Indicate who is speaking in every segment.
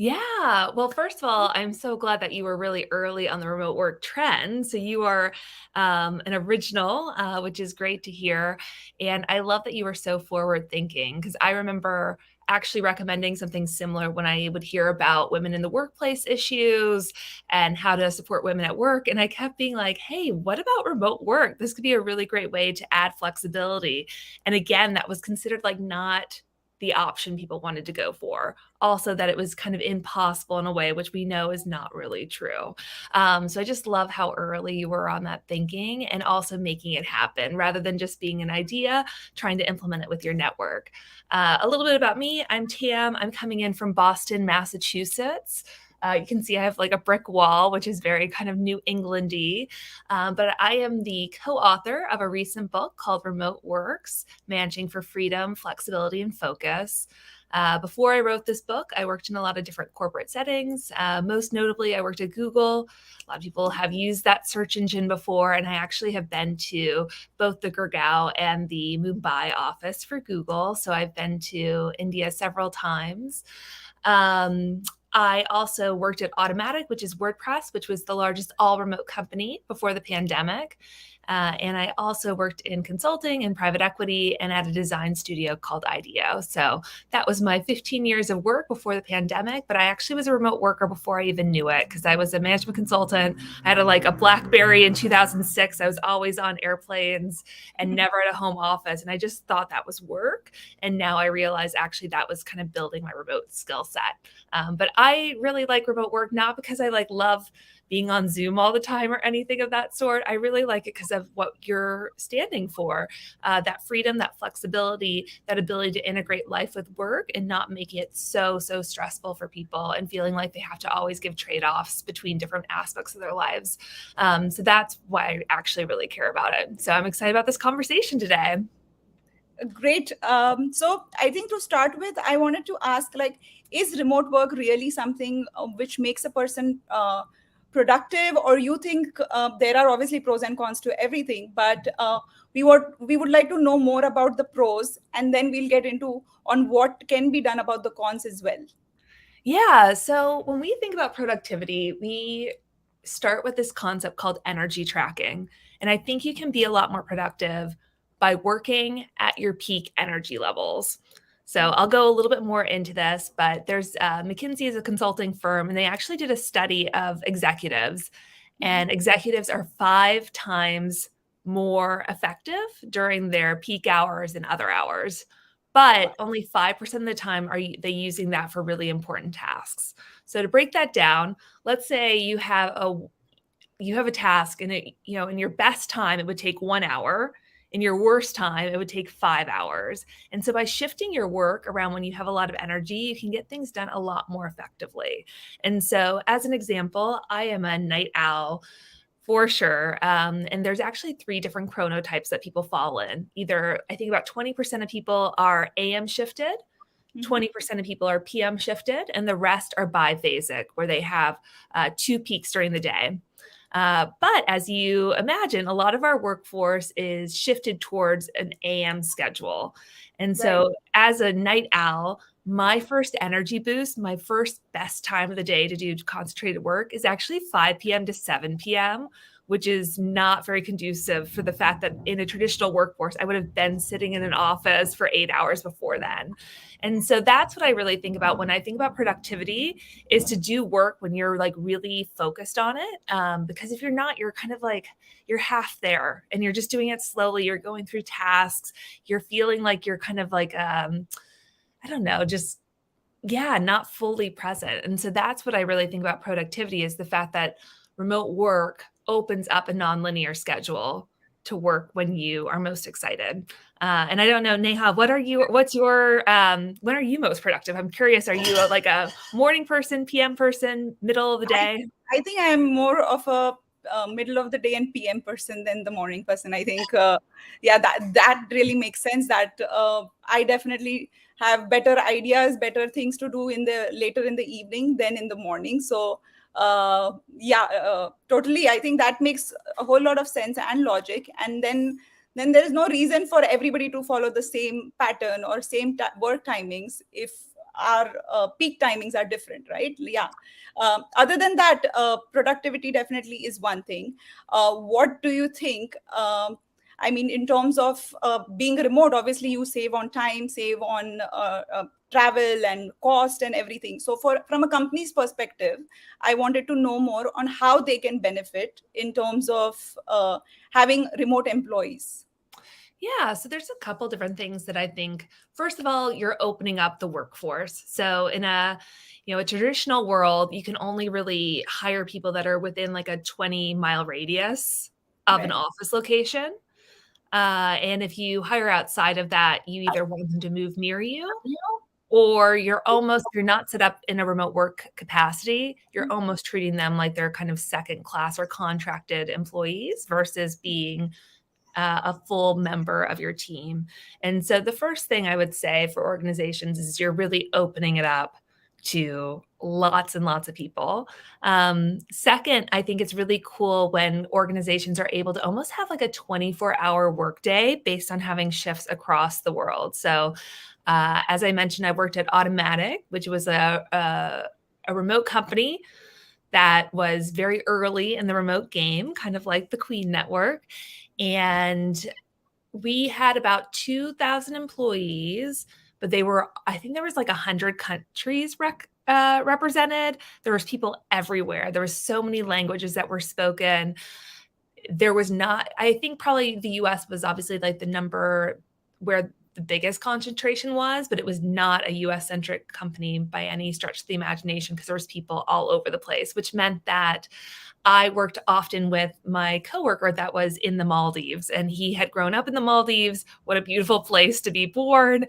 Speaker 1: Yeah. Well, first of all, I'm so glad that you were really early on the remote work trend. So you are an original, which is great to hear. And I love that you were so forward thinking because I remember actually recommending something similar when I would hear about women in the workplace issues and how to support women at work. And I kept being like, hey, what about remote work? This could be a really great way to add flexibility. And again, that was considered like not the option people wanted to go for, also that it was kind of impossible in a way, which we know is not really true. So I just love how early you were on that thinking and also making it happen rather than just being an idea, trying to implement it with your network. A little bit about me. I'm Tam. I'm coming in from Boston, Massachusetts. You can see I have like a brick wall, which is very kind of New Englandy. But I am the co-author of a recent book called Remote Works, Managing for Freedom, Flexibility, and Focus. Before I wrote this book, I worked in a lot of different corporate settings. Most notably, I worked at Google. A lot of people have used that search engine before, and I actually have been to both the Gurgaon and the Mumbai office for Google. So I've been to India several times. I also worked at Automatic, which is WordPress, which was the largest all remote company before the pandemic. And I also worked in consulting and private equity and at a design studio called IDEO. So that was my 15 years of work before the pandemic. But I actually was a remote worker before I even knew it because I was a management consultant. I had a BlackBerry in 2006. I was always on airplanes and never at a home office. And I just thought that was work. And now I realize actually that was kind of building my remote skill set. But I really like remote work, not because I love being on Zoom all the time or anything of that sort. I really like it because of what you're standing for, that freedom, that flexibility, that ability to integrate life with work and not making it so stressful for people and feeling like they have to always give trade-offs between different aspects of their lives. So that's why I actually really care about it. So I'm excited about this conversation today.
Speaker 2: Great. So I think to start with, I wanted to ask, like, is remote work really something which makes a person productive, or you think there are obviously pros and cons to everything, but we would like to know more about the pros, and then we'll get into on what can be done about the cons as well.
Speaker 1: Yeah. So when we think about productivity, we start with this concept called energy tracking. And I think you can be a lot more productive by working at your peak energy levels. So I'll go a little bit more into this, but there's McKinsey is a consulting firm, and they actually did a study of executives, and executives are 5 times more effective during their peak hours and other hours, but only 5% of the time are they using that for really important tasks. So to break that down, let's say you have a task and in your best time it would take 1 hour. In your worst time, it would take 5 hours. And so by shifting your work around when you have a lot of energy, you can get things done a lot more effectively. And so as an example, I am a night owl for sure. And there's actually 3 different chronotypes that people fall in. Either I think about 20% of people are AM shifted, 20% of people are PM shifted, and the rest are biphasic, where they have 2 peaks during the day. But as you imagine, a lot of our workforce is shifted towards an AM schedule. And
Speaker 2: Right.
Speaker 1: so as a night owl, my first energy boost, my first best time of the day to do concentrated work is actually 5 p.m. to 7 p.m., which is not very conducive for the fact that in a traditional workforce, I would have been sitting in an office for 8 hours before then. And so that's what I really think about when I think about productivity, is to do work when you're really focused on it. Because if you're not, you're kind of you're half there and you're just doing it slowly. You're going through tasks. You're feeling like you're kind of I don't know, just, yeah, not fully present. And so that's what I really think about productivity, is the fact that remote work opens up a nonlinear schedule to work when you are most excited. And I don't know, Neha, when are you most productive? I'm curious. Are you a morning person, PM person, middle of the
Speaker 2: I
Speaker 1: day?
Speaker 2: I think I am more of a middle of the day and PM person than the morning person. I think, yeah, that really makes sense. That I definitely have better ideas, better things to do in the later in the evening than in the morning. So, yeah, totally. I think that makes a whole lot of sense and logic. And then there is no reason for everybody to follow the same pattern or same work timings if our peak timings are different, right? Yeah. Other than that, productivity definitely is one thing. What do you think? I mean, in terms of being remote, obviously you save on time, save on travel and cost and everything. So, from a company's perspective, I wanted to know more on how they can benefit in terms of having remote employees.
Speaker 1: Yeah, so there's a couple different things that I think. First of all, you're opening up the workforce. So in a traditional world, you can only really hire people that are within like a 20-mile radius of an
Speaker 2: Right.
Speaker 1: office location. And if you hire outside of that, you either want them to move near you, or you're not set up in a remote work capacity. You're almost treating them like they're kind of second class or contracted employees versus being a full member of your team. And so the first thing I would say for organizations is you're really opening it up to lots and lots of people. Second, I think it's really cool when organizations are able to almost have like a 24-hour workday based on having shifts across the world. So, as I mentioned, I worked at Automatic, which was a remote company that was very early in the remote game, kind of like the Qween network. And we had about 2,000 employees, but I think there was like 100 countries represented. There was people everywhere. There was so many languages that were spoken. There was not, I think probably the US was obviously like the number where the biggest concentration was, but it was not a US centric company by any stretch of the imagination because there was people all over the place, which meant that I worked often with my coworker that was in the Maldives, and he had grown up in the Maldives. What a beautiful place to be born,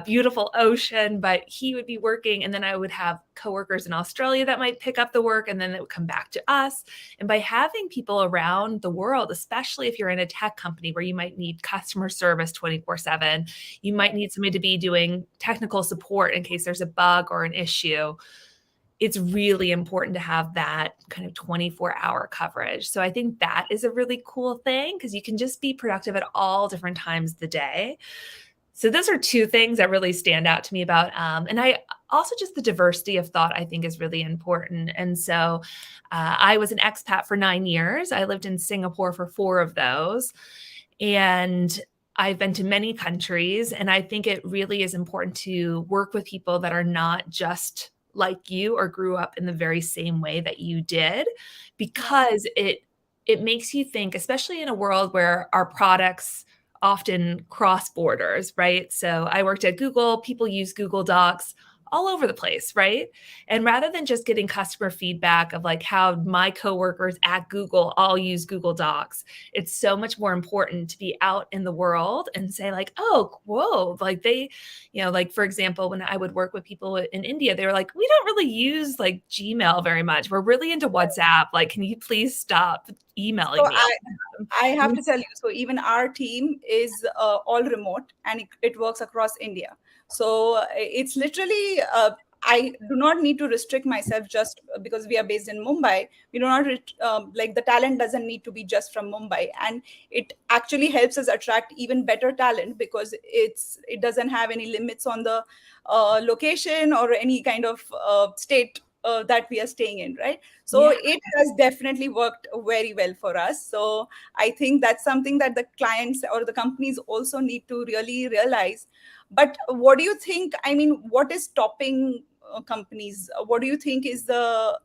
Speaker 1: beautiful ocean. But he would be working, and then I would have coworkers in Australia that might pick up the work, and then it would come back to us. And by having people around the world, especially if you're in a tech company where you might need customer service 24/7, you might need somebody to be doing technical support in case there's a bug or an issue. It's really important to have that kind of 24-hour coverage. So I think that is a really cool thing because you can just be productive at all different times of the day. So those are two things that really stand out to me about, and I also just the diversity of thought I think is really important. And so I was an expat for 9 years. I lived in Singapore for 4 of those, and I've been to many countries, and I think it really is important to work with people that are not just like you or grew up in the very same way that you did, because it makes you think, especially in a world where our products often cross borders, right? So I worked at Google, people use Google Docs all over the place, right? And rather than just getting customer feedback of like how my coworkers at Google all use Google Docs, it's so much more important to be out in the world and say like, oh, whoa, like like for example, when I would work with people in India, they were like, we don't really use like Gmail very much. We're really into WhatsApp. Like, can you please stop emailing
Speaker 2: So
Speaker 1: me all
Speaker 2: I
Speaker 1: the
Speaker 2: have
Speaker 1: time?
Speaker 2: to tell you, so even our team is all remote, and it works across India. So it's literally, I do not need to restrict myself just because we are based in Mumbai. We do not, like the talent doesn't need to be just from Mumbai. And it actually helps us attract even better talent because it doesn't have any limits on the location or any kind of state that we are staying in, right? So
Speaker 1: Yeah.
Speaker 2: it has definitely worked very well for us. So I think that's something that the clients or the companies also need to really realize. But what do you think? I mean, what is stopping companies? What do you think is the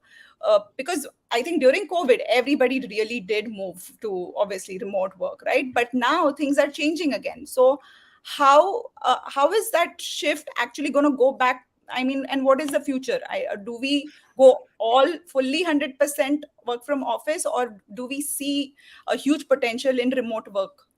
Speaker 2: because I think during COVID, everybody really did move to obviously remote work, right? But now things are changing again. So how is that shift actually going to go back? I mean, and what is the future? Do we go all fully 100% work from office, or do we see a huge potential in remote work?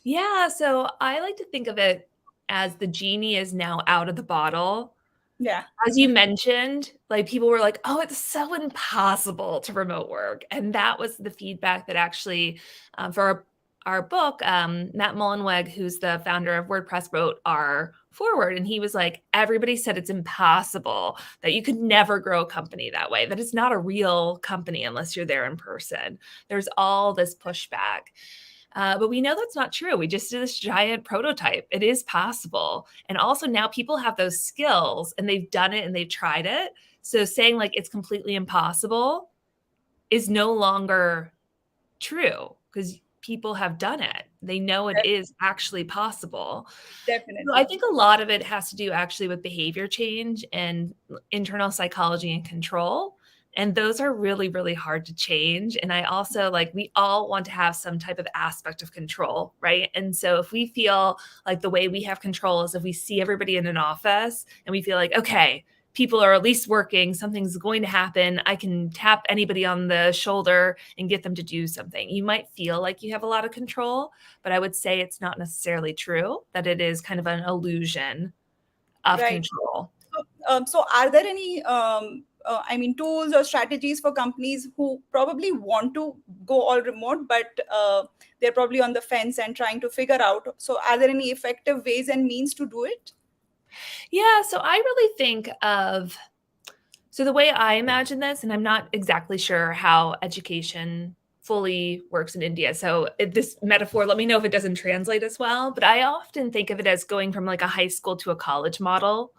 Speaker 1: Yeah. So I like to think of it as the genie is now out of the bottle.
Speaker 2: Yeah.
Speaker 1: As you mentioned, like, people were like, "Oh, it's so impossible to remote work," and that was the feedback that actually, for our book, Matt Mullenweg, who's the founder of WordPress, wrote our foreword, and he was like, "Everybody said it's impossible, that you could never grow a company that way, that it's not a real company unless you're there in person. There's all this pushback." But we know that's not true. We just did this giant prototype. It is possible. And also now people have those skills and they've done it and they've tried it. So saying like it's completely impossible is no longer true because people have done it. They know it is actually possible. So I
Speaker 2: Definitely.
Speaker 1: think a lot of it has to do actually with behavior change and internal psychology and control. And those are really, really hard to change. And I also like, we all want to have some type of aspect of control, right? And so if we feel like the way we have control is if we see everybody in an office and we feel like, okay, people are at least working, something's going to happen. I can tap anybody on the shoulder and get them to do something. You might feel like you have a lot of control, but I would say it's not necessarily true, that it is kind of an illusion of
Speaker 2: Right.
Speaker 1: control.
Speaker 2: So are there any, tools or strategies for companies who probably want to go all remote, but they're probably on the fence and trying to figure out? So, are there any effective ways and means to do it?
Speaker 1: Yeah, so I really think of so the way I imagine this, and I'm not exactly sure how education fully works in India. So this metaphor, let me know if it doesn't translate as well. But I often think of it as going from like a high school to a college model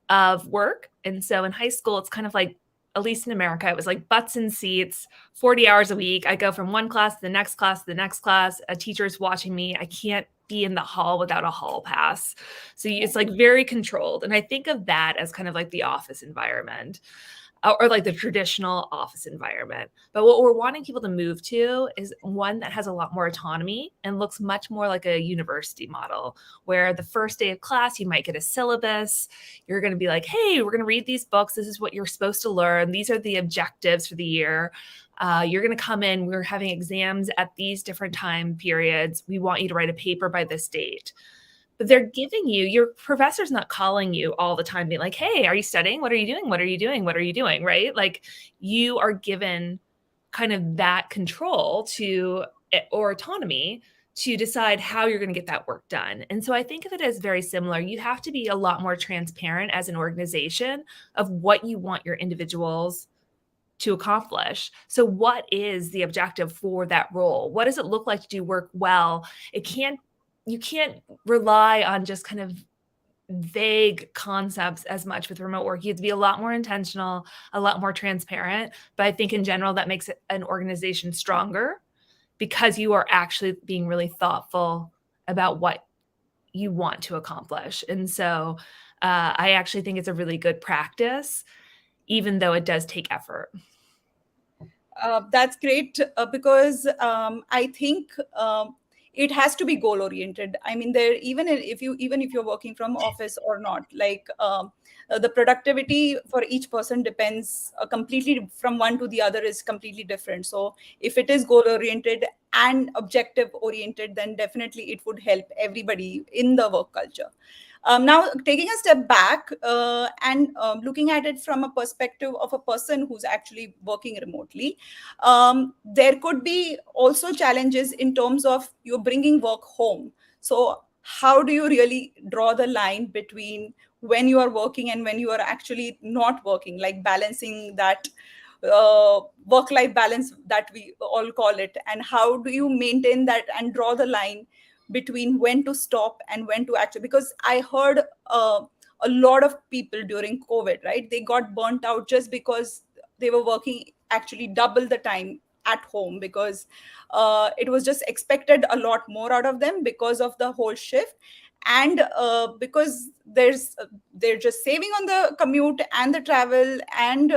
Speaker 1: of work. And so in high school, it's kind of like, at least in America, it was like butts in seats, 40 hours a week. I go from one class to the next class to the next class. A teacher's watching me. I can't be in the hall without a hall pass. So it's like very controlled. And I think of that as kind of like the office environment or like the traditional office environment. But what we're wanting people to move to is one that has a lot more autonomy and looks much more like a university model, where the first day of class, you might get a syllabus. You're going to be like, hey, we're going to read these books. This is what you're supposed to learn. These are the objectives for the year. You're going to come in. We're having exams at these different time periods. We want you to write a paper by this date. But they're giving you, your professor's not calling you all the time, being like, hey, are you studying? What are you doing? What are you doing? What are you doing? Right? Like you are given kind of that control to, or autonomy to decide how you're going to get that work done. And so I think of it as very similar. You have to be a lot more transparent as an organization of what you want your individuals to accomplish. So what is the objective for that role? What does it look like to do work well? You can't rely on just kind of vague concepts as much with remote work. You have to be a lot more intentional, a lot more transparent. But I think in general, that makes an organization stronger because you are actually being really thoughtful about what you want to accomplish. And so I actually think it's a really good practice, even though it does take effort.
Speaker 2: That's great because I think it has to be goal oriented. I mean, there even if you're working from office or not, like the productivity for each person depends completely from one to the other is completely different. So if it is goal oriented and objective oriented, then definitely it would help everybody in the work culture. Now, taking a step back and looking at it from a perspective of a person who's actually working remotely, there could be also challenges in terms of you bringing work home. So, how do you really draw the line between when you are working and when you are actually not working, like balancing that work life balance that we all call it? And how do you maintain that and draw the line between when to stop and when to actually, because I heard a lot of people during COVID, right, they got burnt out just because they were working actually double the time at home because it was just expected a lot more out of them because of the whole shift, and because they're just saving on the commute and the travel and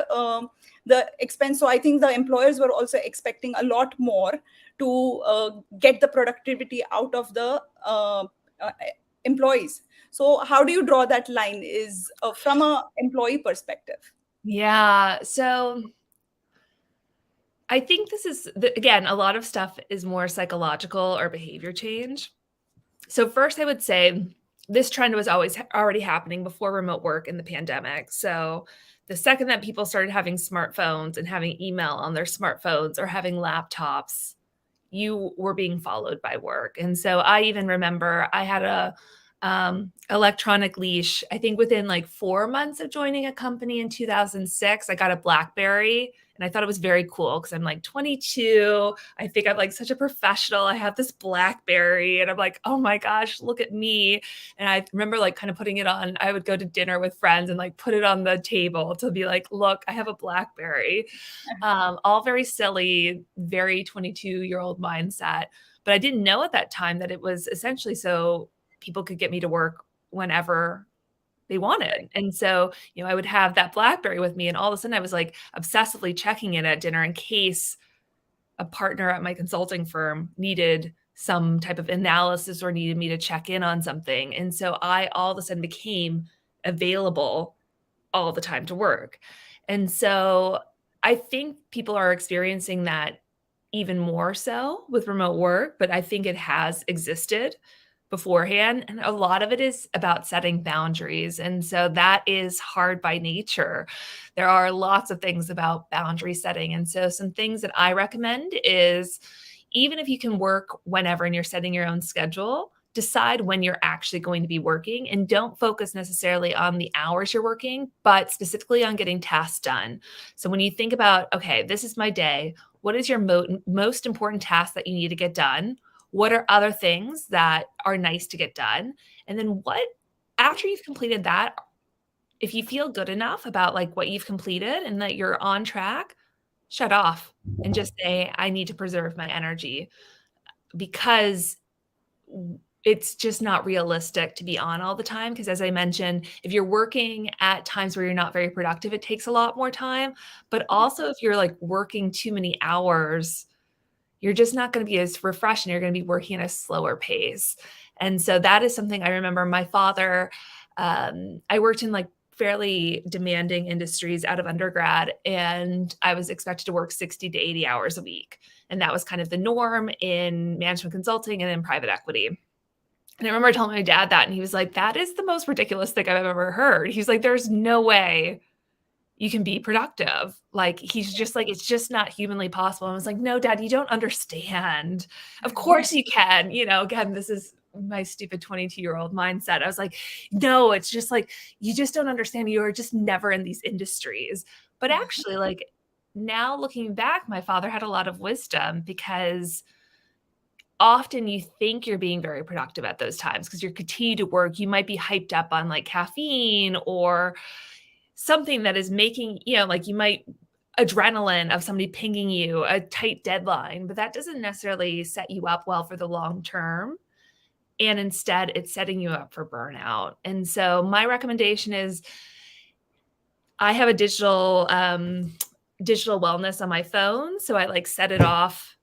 Speaker 2: the expense. So I think the employers were also expecting a lot more to get the productivity out of the uh, employees. So how do you draw that line is from a employee perspective?
Speaker 1: Yeah. So I think this is, again, a lot of stuff is more psychological or behavior change. So, first, I would say this trend was always already happening before remote work in the pandemic. So, the second that people started having smartphones and having email on their smartphones or having laptops, you were being followed by work. And so, I even remember I had electronic leash. I think within like 4 months of joining a company in 2006, I got a BlackBerry, and I thought it was very cool because I'm like 22. I think I'm like such a professional. I have this BlackBerry, and I'm like, oh my gosh, look at me. And I remember like kind of putting it on. I would go to dinner with friends and like put it on the table to be like, look, I have a BlackBerry. All very silly, very 22-year-old mindset. But I didn't know at that time that it was essentially so people could get me to work whenever they wanted. And so, I would have that BlackBerry with me, and all of a sudden I was like obsessively checking it at dinner in case a partner at my consulting firm needed some type of analysis or needed me to check in on something. And so I all of a sudden became available all the time to work. And so I think people are experiencing that even more so with remote work, but I think it has existed beforehand. And a lot of it is about setting boundaries. And so that is hard by nature. There are lots of things about boundary setting. And so some things that I recommend is even if you can work whenever and you're setting your own schedule, decide when you're actually going to be working and don't focus necessarily on the hours you're working, but specifically on getting tasks done. So when you think about, okay, this is my day, what is your most important task that you need to get done? What are other things that are nice to get done? And then after you've completed that, if you feel good enough about like what you've completed and that you're on track, shut off and just say, I need to preserve my energy, because it's just not realistic to be on all the time. Because as I mentioned, if you're working at times where you're not very productive, it takes a lot more time. But also if you're like working too many hours, you're just not going to be as refreshed and you're going to be working at a slower pace. And so that is something I remember my father, I worked in like fairly demanding industries out of undergrad, and I was expected to work 60 to 80 hours a week. And that was kind of the norm in management consulting and in private equity. And I remember telling my dad that, and he was like, that is the most ridiculous thing I've ever heard. He's like, there's no way you can be productive. Like, he's just like, it's just not humanly possible. And I was like, no, Dad, you don't understand. Of course you can. Again, this is my stupid 22-year-old mindset. I was like, no, it's just like, you just don't understand. You are just never in these industries. But actually, like, now looking back, my father had a lot of wisdom, because often you think you're being very productive at those times because you're continuing to work. You might be hyped up on like caffeine or something that is making, like you might adrenaline of somebody pinging you a tight deadline, but that doesn't necessarily set you up well for the long term. And instead it's setting you up for burnout. And so my recommendation is I have a digital wellness on my phone. So I like set it off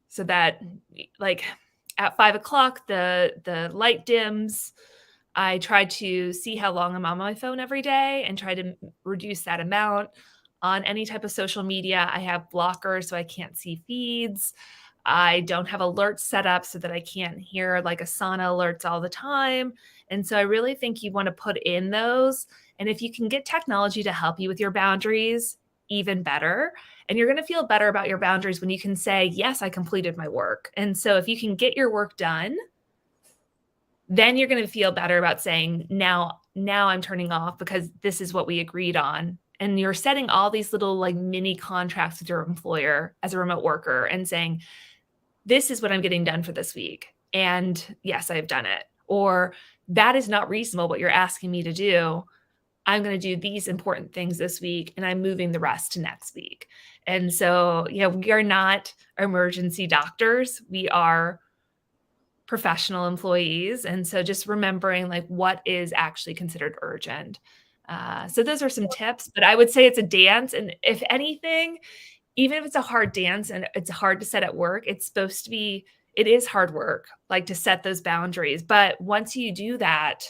Speaker 1: so that like at 5 o'clock, the light dims. I try to see how long I'm on my phone every day and try to reduce that amount. On any type of social media, I have blockers so I can't see feeds. I don't have alerts set up so that I can't hear like Asana alerts all the time. And so I really think you want to put in those. And if you can get technology to help you with your boundaries, even better. And you're going to feel better about your boundaries when you can say, yes, I completed my work. And so if you can get your work done, then you're going to feel better about saying, now I'm turning off because this is what we agreed on. And you're setting all these little like mini contracts with your employer as a remote worker and saying, this is what I'm getting done for this week. And yes, I've done it. Or that is not reasonable what you're asking me to do. I'm going to do these important things this week, and I'm moving the rest to next week. And so, we are not emergency doctors. We are professional employees. And so just remembering like what is actually considered urgent. So those are some tips, but I would say it's a dance. And if anything, even if it's a hard dance and it's hard to set at work, it is hard work, like to set those boundaries. But once you do that,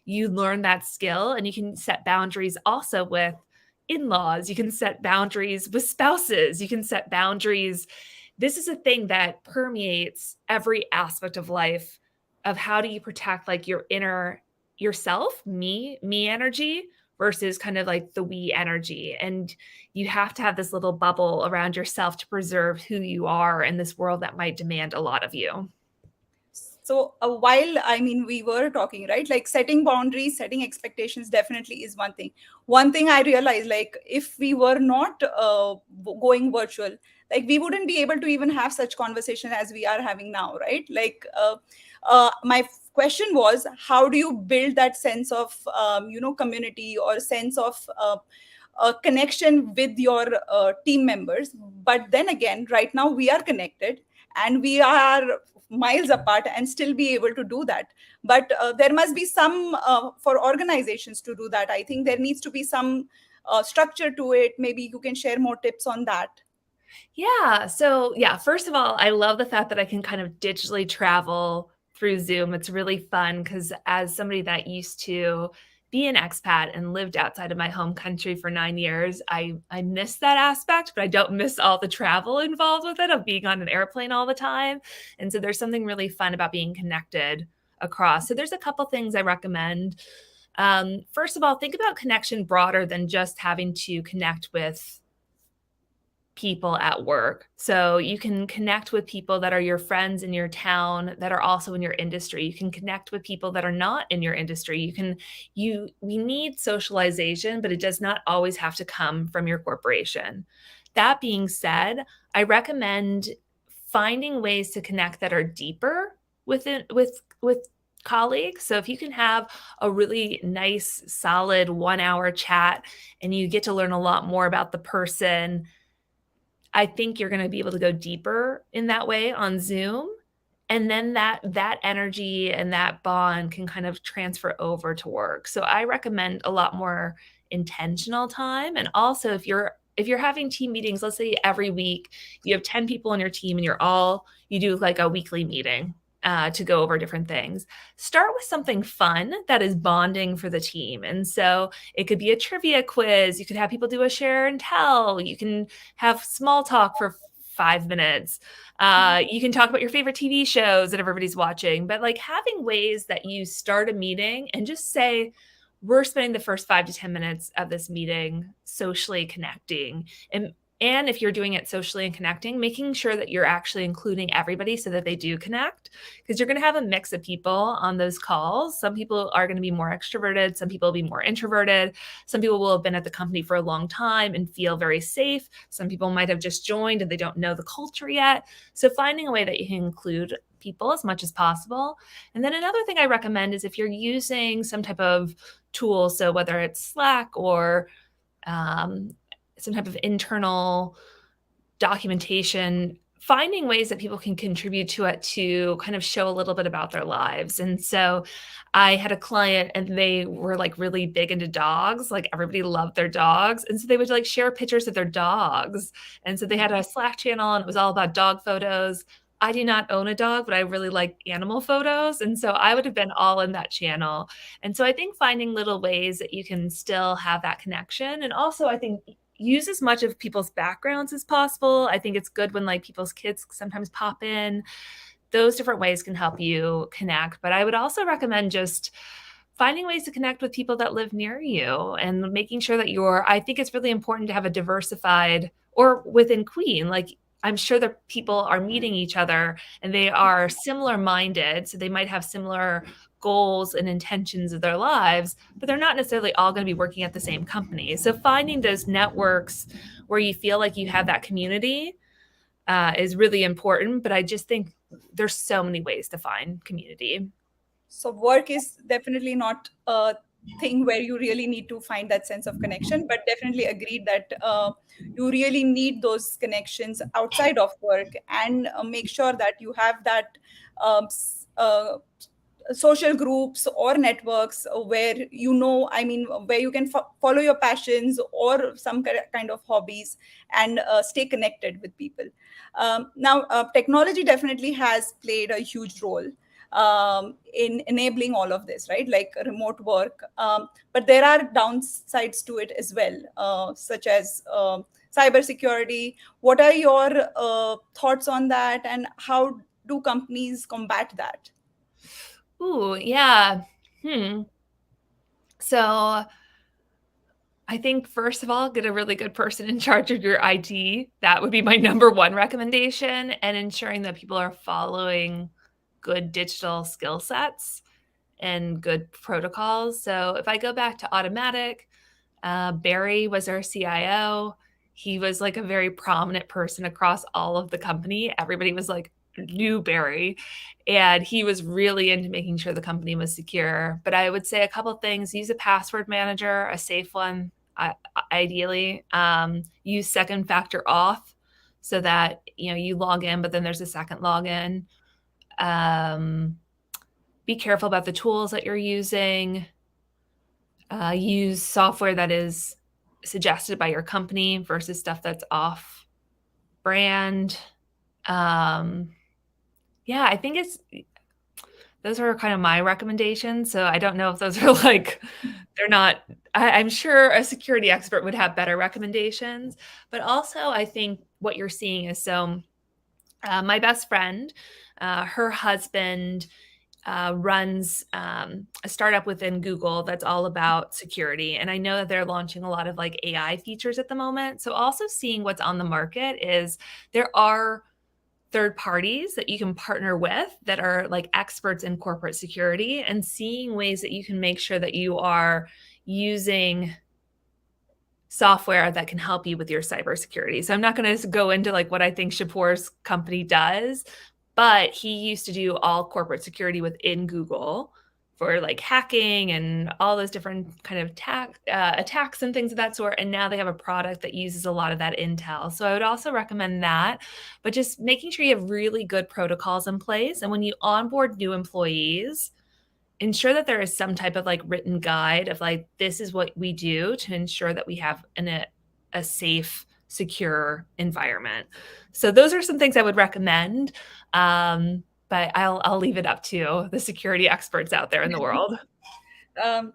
Speaker 1: you learn that skill, and you can set boundaries also with in-laws. You can set boundaries with spouses. You can set boundaries. This is a thing that permeates every aspect of life, of how do you protect like your inner yourself, me energy versus kind of like the we energy. And you have to have this little bubble around yourself to preserve who you are in this world that might demand a lot of you.
Speaker 2: So while I mean we were talking, right, like setting boundaries, setting expectations definitely is one thing. One thing I realized, like if we were not going virtual, like we wouldn't be able to even have such conversation as we are having now, right? Like my question was, how do you build that sense of community, or sense of a connection with your team members? But then again, right now we are connected and we are miles apart and still be able to do that. But there must be some for organizations to do that. I think there needs to be some structure to it. Maybe you can share more tips on that.
Speaker 1: Yeah. So, yeah, first of all, I love the fact that I can kind of digitally travel through Zoom. It's really fun because as somebody that used to be an expat and lived outside of my home country for 9 years, I miss that aspect, but I don't miss all the travel involved with it of being on an airplane all the time. And so there's something really fun about being connected across. So there's a couple things I recommend. First of all, think about connection broader than just having to connect with people at work. So you can connect with people that are your friends in your town that are also in your industry. You can connect with people that are not in your industry. We need socialization, but it does not always have to come from your corporation. That being said, I recommend finding ways to connect that are deeper with colleagues. So if you can have a really nice solid 1 hour chat and you get to learn a lot more about the person, I think you're gonna be able to go deeper in that way on Zoom, and then that energy and that bond can kind of transfer over to work. So I recommend a lot more intentional time, and also if you're having team meetings, let's say every week, you have 10 people on your team and you do like a weekly meeting, to go over different things. Start with something fun that is bonding for the team, and so it could be a trivia quiz, you could have people do a share and tell, you can have small talk for 5 minutes. You can talk about your favorite TV shows that everybody's watching, but like having ways that you start a meeting and just say, we're spending the first 5 to 10 minutes of this meeting socially connecting. And if you're doing it socially and connecting, making sure that you're actually including everybody so that they do connect, because you're going to have a mix of people on those calls. Some people are going to be more extroverted. Some people will be more introverted. Some people will have been at the company for a long time and feel very safe. Some people might have just joined and they don't know the culture yet. So finding a way that you can include people as much as possible. And then another thing I recommend is if you're using some type of tool, so whether it's Slack or some type of internal documentation, finding ways that people can contribute to it to kind of show a little bit about their lives. And so I had a client and they were like really big into dogs. Like everybody loved their dogs. And so they would like share pictures of their dogs. And so they had a Slack channel and it was all about dog photos. I do not own a dog, but I really like animal photos. And so I would have been all in that channel. And so I think finding little ways that you can still have that connection. And also, I think use as much of people's backgrounds as possible. I think it's good when like people's kids sometimes pop in. Those different ways can help you connect. But I would also recommend just finding ways to connect with people that live near you and making sure that I think it's really important to have a diversified, or within Qween, like I'm sure that people are meeting each other and they are similar minded. So they might have similar goals and intentions of their lives, but they're not necessarily all going to be working at the same company. So finding those networks where you feel like you have that community is really important. But I just think there's so many ways to find community.
Speaker 2: So work is definitely not a thing where you really need to find that sense of connection, but definitely agreed that you really need those connections outside of work, and make sure that you have that social groups or networks where where you can follow your passions or some kind of hobbies, and stay connected with people. Now technology definitely has played a huge role in enabling all of this, right? Like remote work. But there are downsides to it as well, such as cybersecurity. What are your thoughts on that, and how do companies combat that?
Speaker 1: Ooh, yeah. So I think first of all, get a really good person in charge of your IT. That would be my number one recommendation, and ensuring that people are following good digital skill sets and good protocols. So if I go back to Automatic, Barry was our CIO. He was like a very prominent person across all of the company. Everybody was like, knew Barry, and he was really into making sure the company was secure. But I would say a couple things: use a password manager, a safe one, ideally. Use second factor auth so that you log in, but then there's a second login. Be careful about the tools that you're using. Use software that is suggested by your company versus stuff that's off brand. Yeah, I think those are kind of my recommendations. So I don't know if those are like, they're not, I'm sure a security expert would have better recommendations. But also, I think what you're seeing is my best friend, her husband runs a startup within Google that's all about security. And I know that they're launching a lot of like AI features at the moment. So also seeing what's on the market is there are third parties that you can partner with that are like experts in corporate security, and seeing ways that you can make sure that you are using software that can help you with your cybersecurity. So I'm not going to go into like what I think Shapoor's company does, but he used to do all corporate security within Google for like hacking and all those different kind of attacks and things of that sort. And now they have a product that uses a lot of that intel. So I would also recommend that, but just making sure you have really good protocols in place. And when you onboard new employees, ensure that there is some type of like written guide of like, this is what we do to ensure that we have a safe, secure environment. So those are some things I would recommend. But I'll leave it up to the security experts out there in the world.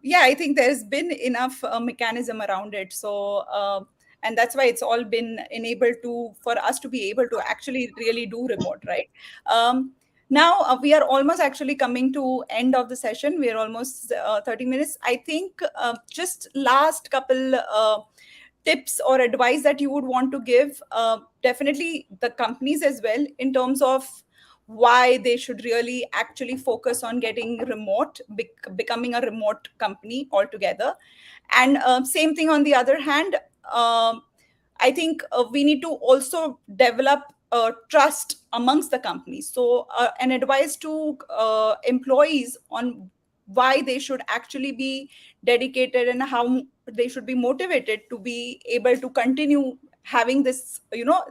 Speaker 2: Yeah, I think there's been enough mechanism around it. So, and that's why it's all been enabled for us to be able to actually really do remote, right? Now we are almost actually coming to end of the session. We are almost 30 minutes. I think just last couple tips or advice that you would want to give, definitely the companies as well, in terms of why they should really actually focus on getting remote, becoming a remote company altogether. And same thing on the other hand, I think we need to also develop trust amongst the companies. So an advice to employees on why they should actually be dedicated and how they should be motivated to be able to continue having this.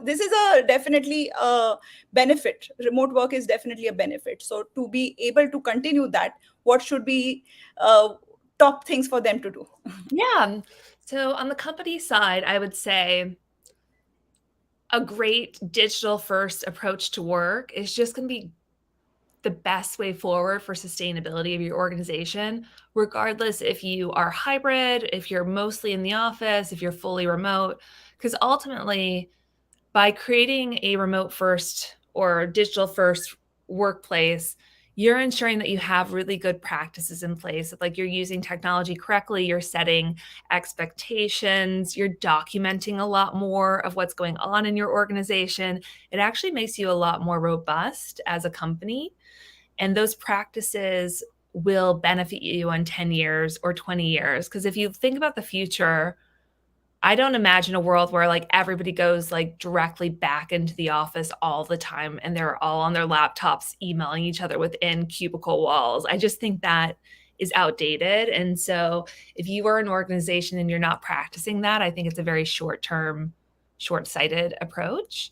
Speaker 2: This is a definitely a benefit. Remote work is definitely a benefit. So to be able to continue that, what should be top things for them to do?
Speaker 1: Yeah. So on the company side, I would say a great digital first approach to work is just going to be the best way forward for sustainability of your organization, regardless if you are hybrid, if you're mostly in the office, if you're fully remote. Because ultimately, by creating a remote first or digital first workplace, you're ensuring that you have really good practices in place. Like you're using technology correctly, you're setting expectations, you're documenting a lot more of what's going on in your organization. It actually makes you a lot more robust as a company. And those practices will benefit you in 10 years or 20 years. Because if you think about the future, I don't imagine a world where like everybody goes like directly back into the office all the time and they're all on their laptops emailing each other within cubicle walls. I just think that is outdated. And so if you are an organization and you're not practicing that, I think it's a very short-term, short-sighted approach.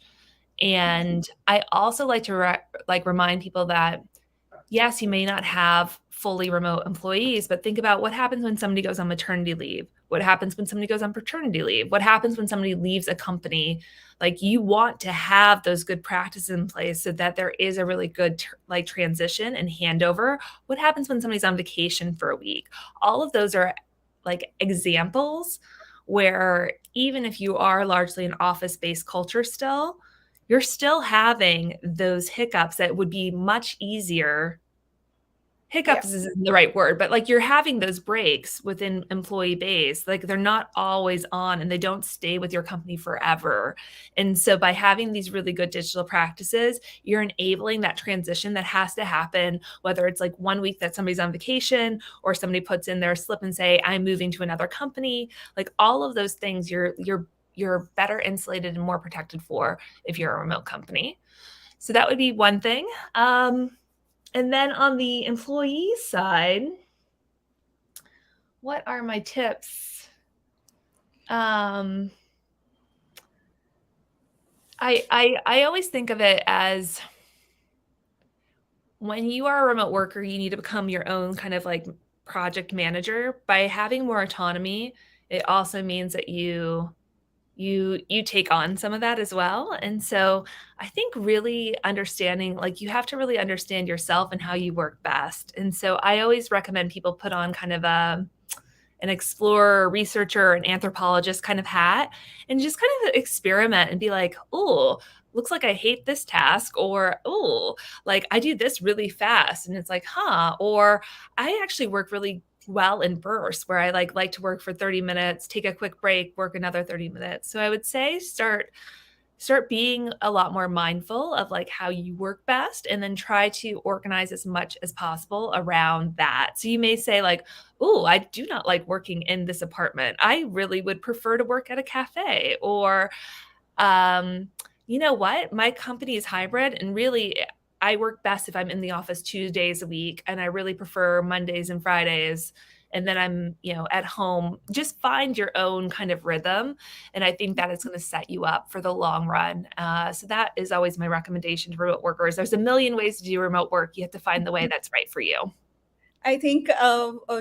Speaker 1: And I also like to remind people that yes, you may not have fully remote employees, but think about what happens when somebody goes on maternity leave. What happens when somebody goes on paternity leave? What happens when somebody leaves a company? Like you want to have those good practices in place so that there is a really good transition and handover. What happens when somebody's on vacation for a week? All of those are like examples where even if you are largely an office-based culture still, you're still having those hiccups that would be much easier
Speaker 2: Yeah.
Speaker 1: hiccups isn't the right word, but like you're having those breaks within employee base. Like they're not always on and they don't stay with your company forever. And so by having these really good digital practices, you're enabling that transition that has to happen, whether it's like 1 week that somebody's on vacation or somebody puts in their slip and say, I'm moving to another company. Like all of those things, you're better insulated and more protected for if you're a remote company. So that would be one thing. And then on the employee side, what are my tips? I always think of it as when you are a remote worker, you need to become your own kind of like project manager. By having more autonomy, it also means that you take on some of that as well. And so I think really understanding, like you have to really understand yourself and how you work best. And so I always recommend people put on kind of an explorer, researcher, an anthropologist kind of hat and just kind of experiment and be like, oh, looks like I hate this task, or oh, like I do this really fast. And it's like, huh, or I actually work really well in bursts where I like to work for 30 minutes, take a quick break, work another 30 minutes. So I would say start being a lot more mindful of like how you work best and then try to organize as much as possible around that. So you may say like, oh, I do not like working in this apartment. I really would prefer to work at a cafe. Or um, you know what? My company is hybrid and really I work best if I'm in the office 2 days a week and I really prefer Mondays and Fridays. And then I'm, at home. Just find your own kind of rhythm. And I think that is going to set you up for the long run. So that is always my recommendation to remote workers. There's a million ways to do remote work. You have to find the way that's right for you.
Speaker 2: I think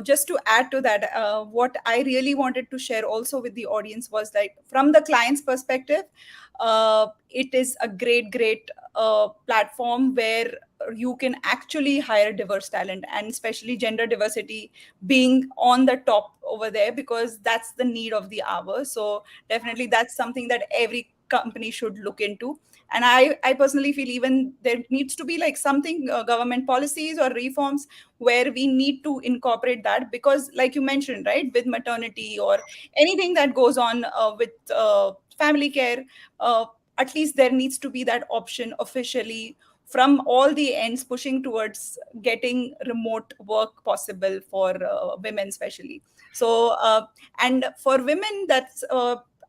Speaker 2: just to add to that, what I really wanted to share also with the audience was like from the client's perspective, it is a great platform where you can actually hire diverse talent, and especially gender diversity being on the top over there, because that's the need of the hour. So definitely that's something that every company should look into. And I personally feel even there needs to be like something, government policies or reforms where we need to incorporate that, because like you mentioned, right, with maternity or anything that goes on with family care, uh, at least there needs to be that option officially from all the ends, pushing towards getting remote work possible for women especially. So and for women, that's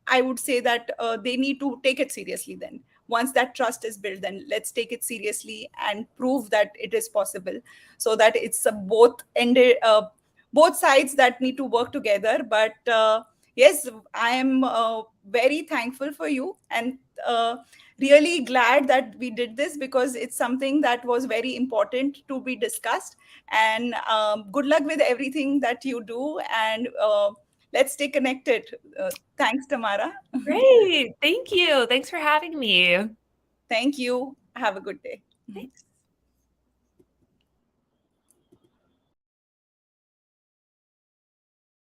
Speaker 2: I would say that they need to take it seriously. Then once that trust is built, then let's take it seriously and prove that it is possible, so that it's a both sides that need to work together. But yes, I am very thankful for you, and really glad that we did this, because it's something that was very important to be discussed. And good luck with everything that you do, and let's stay connected. Thanks, Tamara.
Speaker 1: Great. Thank you. Thanks for having me.
Speaker 2: Thank you. Have a good day.
Speaker 1: Thanks.